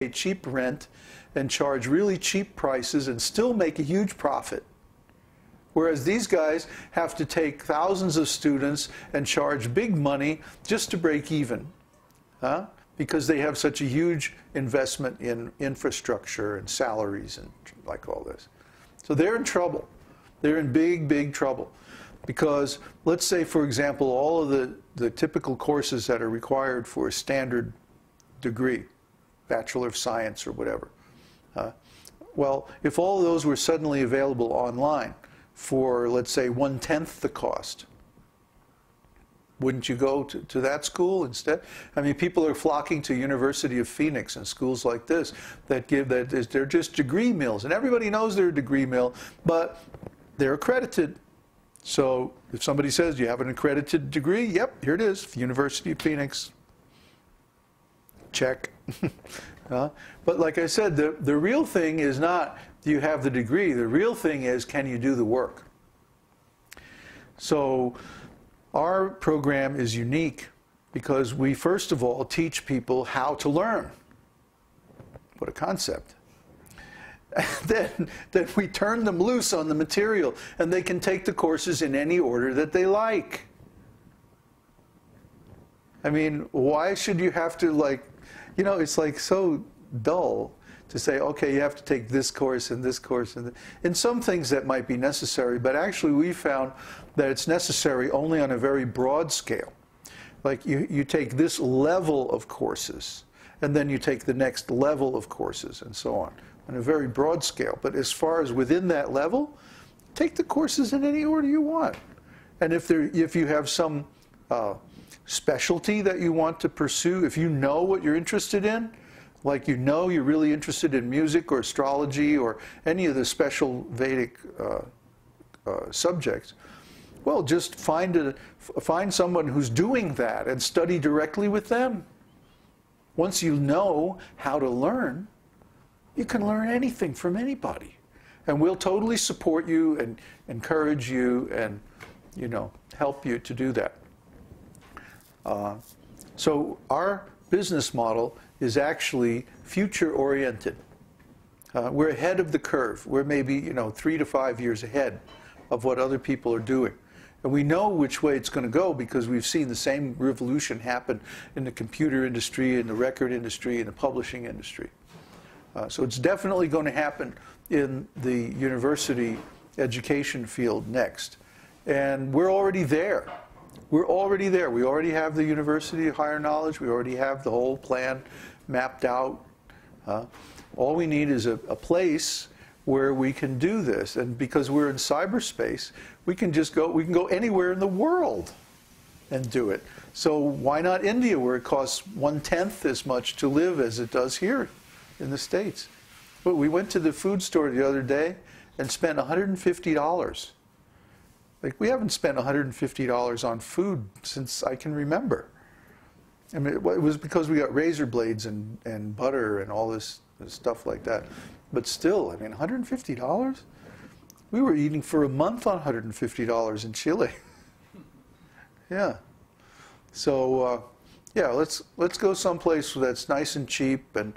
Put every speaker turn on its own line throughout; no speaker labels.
cheap rent and charge really cheap prices and still make a huge profit. Whereas these guys have to take thousands of students and charge big money just to break even, because they have such a huge investment in infrastructure and salaries and like all this. So they're in trouble. They're in big, big trouble. Because let's say, for example, all of the typical courses that are required for a standard degree, Bachelor of Science or whatever. Well, if all of those were suddenly available online for, let's say, 1/10 the cost, wouldn't you go to that school instead? I mean, people are flocking to University of Phoenix and schools like this that they're just degree mills. And everybody knows they're a degree mill, but they're accredited. So if somebody says, you have an accredited degree? Yep, here it is, University of Phoenix. Check. But like I said, the real thing is not, do you have the degree? The real thing is, can you do the work? So our program is unique because we, first of all, teach people how to learn. What a concept. Then we turn them loose on the material, and they can take the courses in any order that they like. I mean, why should you have to, like, you know, it's like so dull to say, okay, you have to take this course and this course. And in some things that might be necessary, but actually we found that it's necessary only on a very broad scale. Like you take this level of courses, and then you take the next level of courses, and so on a very broad scale. But as far as within that level, take the courses in any order you want. And if you have some specialty that you want to pursue, if you know what you're interested in, like you know you're really interested in music or astrology or any of the special Vedic subjects, well, just find someone who's doing that and study directly with them. Once you know how to learn, you can learn anything from anybody. And we'll totally support you and encourage you and, you know, help you to do that. So our business model is actually future-oriented. We're ahead of the curve. We're maybe, you know, 3 to 5 years ahead of what other people are doing. And we know which way it's going to go because we've seen the same revolution happen in the computer industry, in the record industry, in the publishing industry. So it's definitely going to happen in the university education field next. And we're already there. We're already there. We already have the University of Higher Knowledge. We already have the whole plan mapped out. All we need is a place where we can do this. And because we're in cyberspace, we can go anywhere in the world and do it. So why not India, where it costs 1/10 as much to live as it does here in the States? But we went to the food store the other day and spent $150. Like, we haven't spent $150 on food since I can remember. I mean, it was because we got razor blades and butter and all this stuff like that. But still, I mean, $150? We were eating for a month on $150 in Chile. Yeah. So, yeah, let's go someplace that's nice and cheap, and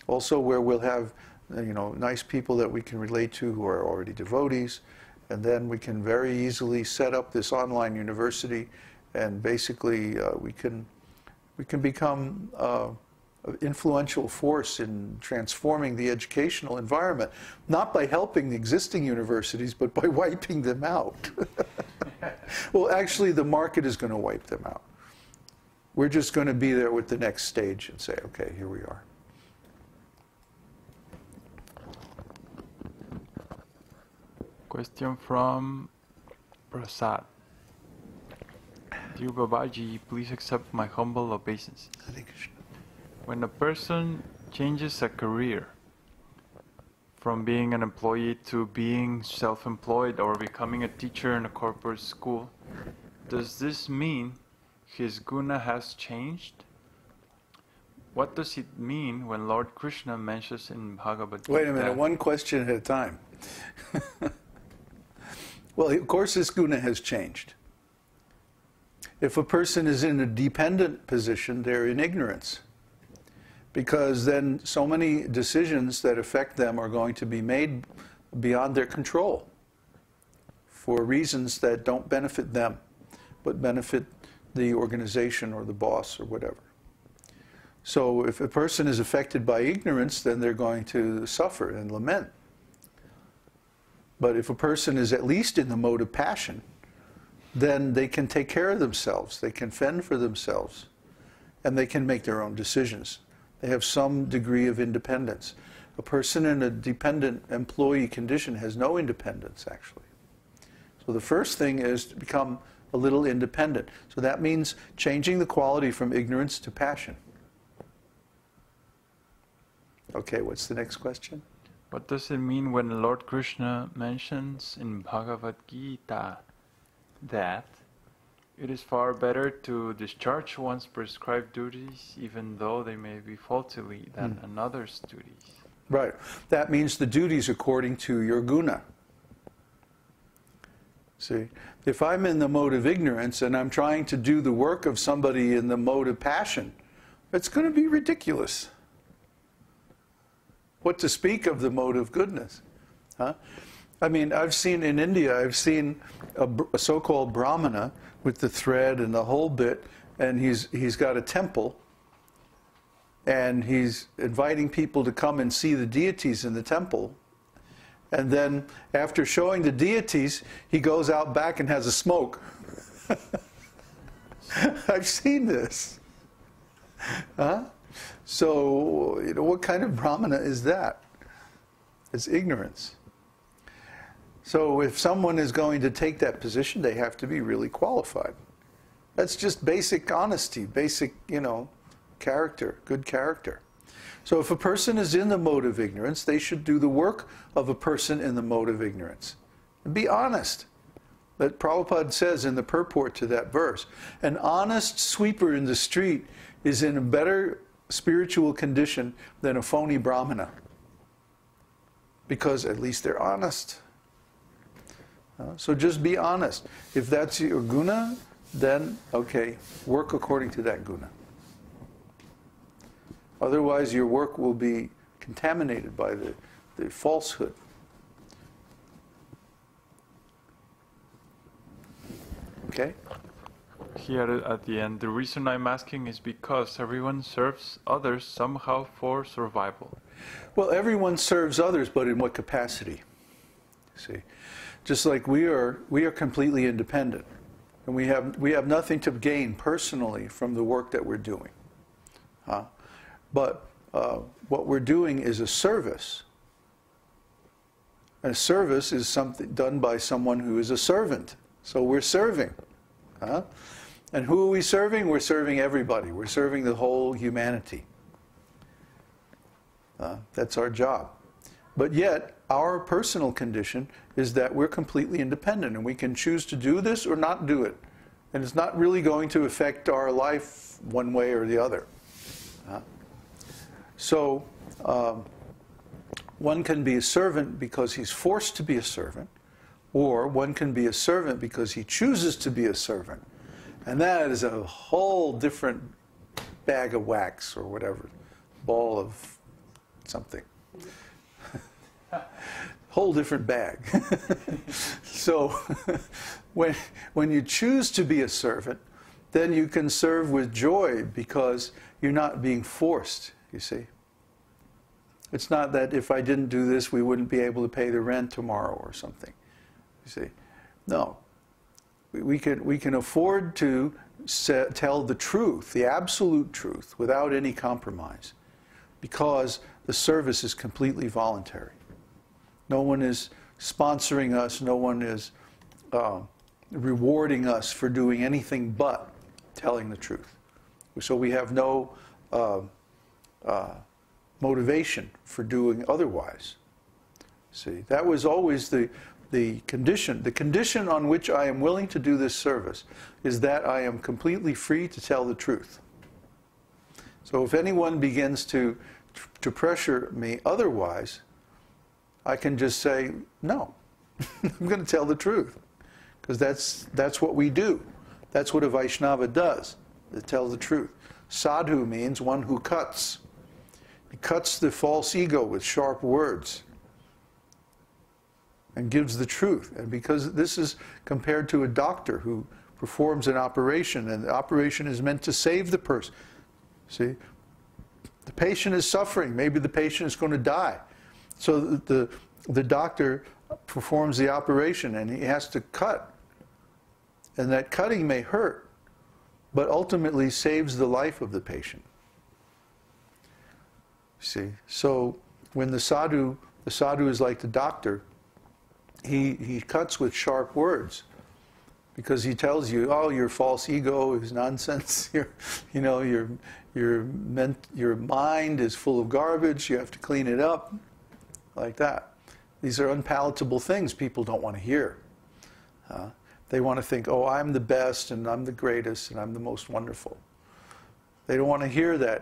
also where we'll have, you know, nice people that we can relate to who are already devotees. And then we can very easily set up this online university, and basically we can become an influential force in transforming the educational environment, not by helping the existing universities, but by wiping them out. Well, actually, the market is going to wipe them out. We're just going to be there with the next stage and say, okay, here we are.
Question from Prasad. Dear Babaji, please accept my humble obeisances. When a person changes a career from being an employee to being self-employed or becoming a teacher in a corporate school, does this mean his guna has changed? What does it mean when Lord Kṛṣṇa mentions in Bhagavad-gītā?
Wait a minute, one question at a time. Well, of course his guna has changed. If a person is in a dependent position, they're in ignorance. because then so many decisions that affect them are going to be made beyond their control for reasons that don't benefit them, but benefit the organization or the boss or whatever. So if a person is affected by ignorance, then they're going to suffer and lament. But if a person is at least in the mode of passion, then they can take care of themselves, they can fend for themselves, and they can make their own decisions. They have some degree of independence. A person in a dependent employee condition has no independence, actually. So the first thing is to become a little independent. So that means changing the quality from ignorance to passion. Okay, what's the next question?
What does it mean when Lord Kṛṣṇa mentions in Bhagavad-gītā that it is far better to discharge one's prescribed duties even though they may be faultily than another's duties?
Right. That means the duties according to your guna. See, if I'm in the mode of ignorance and I'm trying to do the work of somebody in the mode of passion, it's going to be ridiculous. What to speak of the mode of goodness? Huh? I mean, I've seen in India, I've seen a so-called brahmana with the thread and the whole bit, and he's got a temple, and he's inviting people to come and see the deities in the temple. And then after showing the deities, he goes out back and has a smoke. I've seen this. Huh? So, you know, what kind of brahmana is that? It's ignorance. So if someone is going to take that position, they have to be really qualified. That's just basic honesty, basic, you know, character, good character. So if a person is in the mode of ignorance, they should do the work of a person in the mode of ignorance. And be honest. That Prabhupada says in the purport to that verse, an honest sweeper in the street is in a better spiritual condition than a phony brahmana. Because at least they're honest. So just be honest. If that's your guna, then, okay, work according to that guna. Otherwise, your work will be contaminated by the falsehood. Okay?
Here at the end, the reason I'm asking is because everyone serves others somehow for survival.
Well, everyone serves others, but in what capacity? See, just like we are completely independent, and we have nothing to gain personally from the work that we're doing. But what we're doing is a service. And a service is something done by someone who is a servant. So we're serving. And who are we serving? We're serving everybody. We're serving the whole humanity. That's our job. But yet, our personal condition is that we're completely independent, and we can choose to do this or not do it. And it's not really going to affect our life one way or the other. So, one can be a servant because he's forced to be a servant, or one can be a servant because he chooses to be a servant. And that is a whole different bag of wax or whatever, ball of something. Whole different bag. So when you choose to be a servant, then you can serve with joy because you're not being forced, you see. It's not that if I didn't do this, we wouldn't be able to pay the rent tomorrow or something, you see. No. We can afford to tell the truth, the absolute truth, without any compromise, because the service is completely voluntary. No one is sponsoring us, no one is rewarding us for doing anything but telling the truth. So we have no motivation for doing otherwise. See, that was always the condition. The condition on which I am willing to do this service is that I am completely free to tell the truth. So if anyone begins to pressure me otherwise, I can just say, no, I'm going to tell the truth. Because that's what we do. That's what a Vaishnava does, to tell the truth. Sadhu means one who cuts. He cuts the false ego with sharp words and gives the truth. And because this is compared to a doctor who performs an operation, and the operation is meant to save the person. See? The patient is suffering. Maybe the patient is going to die. So the doctor performs the operation and he has to cut. And that cutting may hurt, but ultimately saves the life of the patient. See? So when the sadhu is like the doctor, he cuts with sharp words. Because he tells you, oh, your false ego is nonsense. Your mind is full of garbage. You have to clean it up, like that. These are unpalatable things people don't want to hear. They want to think, oh, I'm the best, and I'm the greatest, and I'm the most wonderful. They don't want to hear that